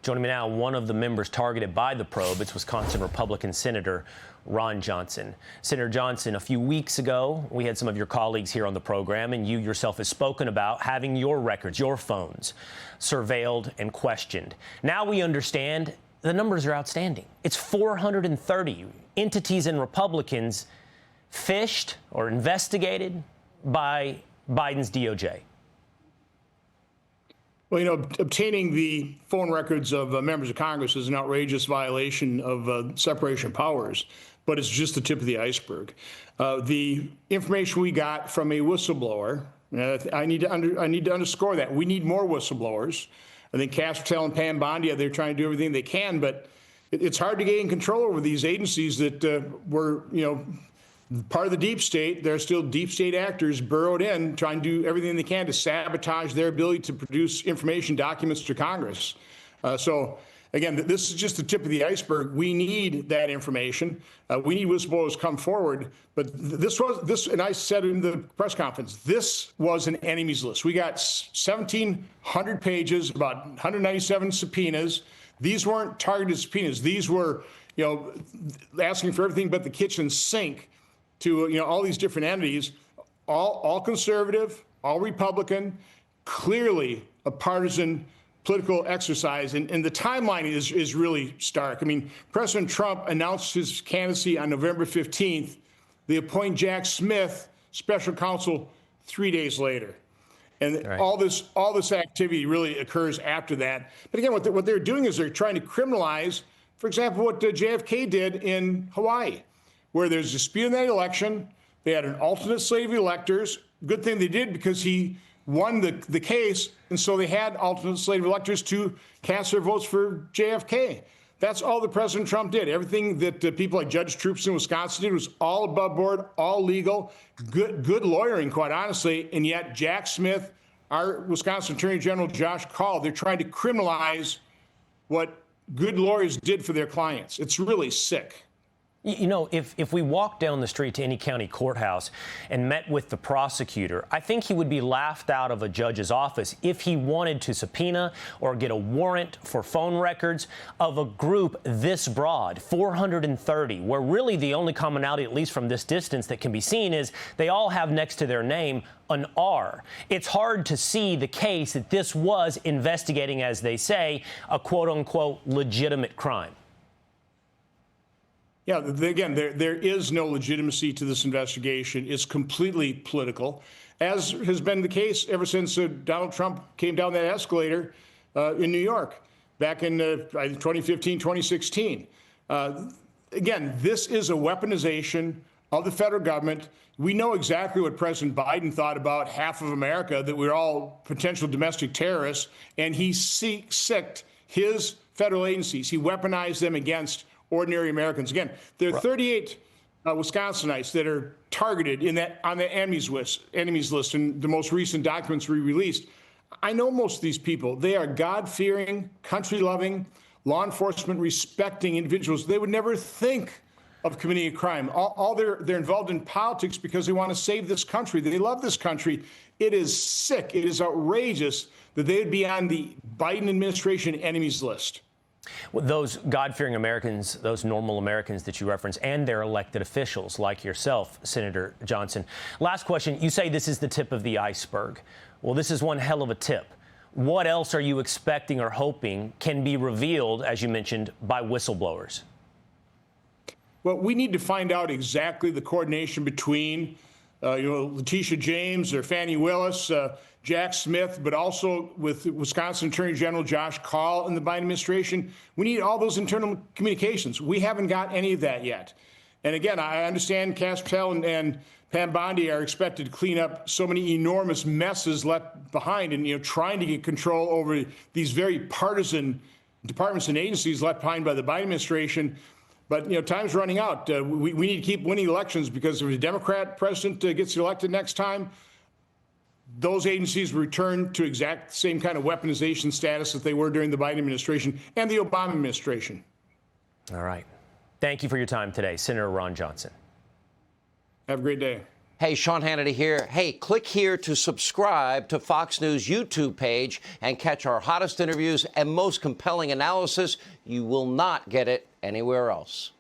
Joining me now, one of the members targeted by the probe, it's Wisconsin Republican Senator Ron Johnson. Senator Johnson, a few weeks ago, we had some of your colleagues here on the program, and you yourself have spoken about having your records, your phones, surveilled and questioned. Now we understand the numbers are outstanding. It's 430 entities and Republicans fished or investigated by Biden's DOJ. Well, you know, obtaining the phone records of members of Congress is an outrageous violation of separation of powers, but it's just the tip of the iceberg. The information we got from a whistleblower, I need to underscore that. We need more whistleblowers. I think Cass Patel and Pam Bondi, they're trying to do everything they can, but it's hard to gain control over these agencies that were, you know, part of the deep state. They're still deep state actors burrowed in, trying to do everything they can to sabotage their ability to produce information documents to Congress. So, again, this is just the tip of the iceberg. We need that information. We need whistleblowers to come forward. But this, and I said in the press conference, this was an enemies list. We got 1,700 pages, about 197 subpoenas. These weren't targeted subpoenas. These were, you know, asking for everything but the kitchen sink to, you know, all these different entities, all conservative, all Republican, clearly a partisan political exercise. And the timeline is really stark. I mean, President Trump announced his candidacy on November 15th. They appoint Jack Smith special counsel 3 days later. And right. all this activity really occurs after that. But again, what they're doing is they're trying to criminalize, for example, what JFK did in Hawaii, where there's a dispute in that election. They had an alternate slate of electors. Good thing they did, because he won the case, and so they had alternate slate of electors to cast their votes for JFK. That's all that President Trump did. Everything that people like Judge Troops in Wisconsin did was all above board, all legal, good lawyering, quite honestly. And yet Jack Smith, our Wisconsin Attorney General Josh Kaul, they're trying to criminalize what good lawyers did for their clients. It's really sick. You know, if we walked down the street to any county courthouse and met with the prosecutor, I think he would be laughed out of a judge's office if he wanted to subpoena or get a warrant for phone records of a group this broad, 430, where really the only commonality, at least from this distance, that can be seen is they all have next to their name an R. It's hard to see the case that this was investigating, as they say, a quote-unquote legitimate crime. Yeah, again, there is no legitimacy to this investigation. It's completely political, as has been the case ever since Donald Trump came down that escalator in New York back in 2015, 2016. Again, this is a weaponization of the federal government. We know exactly what President Biden thought about half of America, that we're all potential domestic terrorists, and he sicked his federal agencies. He weaponized them against ordinary Americans. Again, there are 38 Wisconsinites that are targeted on the enemies list in the most recent documents we released. I know most of these people. They are God-fearing, country-loving, law enforcement respecting individuals. They would never think of committing a crime. They're involved in politics because they want to save this country. They love this country. It is sick. It is outrageous that they would be on the Biden administration enemies list. Those God-fearing Americans, those normal Americans that you reference, and their elected officials like yourself, Senator Johnson. Last question. You say this is the tip of the iceberg. Well, this is one hell of a tip. What else are you expecting or hoping can be revealed, as you mentioned, by whistleblowers? Well, we need to find out exactly the coordination between Letitia James or Fani Willis, Jack Smith, but also with Wisconsin Attorney General Josh Kaul and the Biden administration. We need all those internal communications. We haven't got any of that yet. And again, I understand Cass Patel and Pam Bondi are expected to clean up so many enormous messes left behind, and trying to get control over these very partisan departments and agencies left behind by the Biden administration. But time's running out. We need to keep winning elections, because if a Democrat president gets elected next time, those agencies return to exact same kind of weaponization status that they were during the Biden administration and the Obama administration. All right. Thank you for your time today, Senator Ron Johnson. Have a great day. Hey, Sean Hannity here. Hey, click here to subscribe to Fox News YouTube page and catch our hottest interviews and most compelling analysis. You will not get it anywhere else.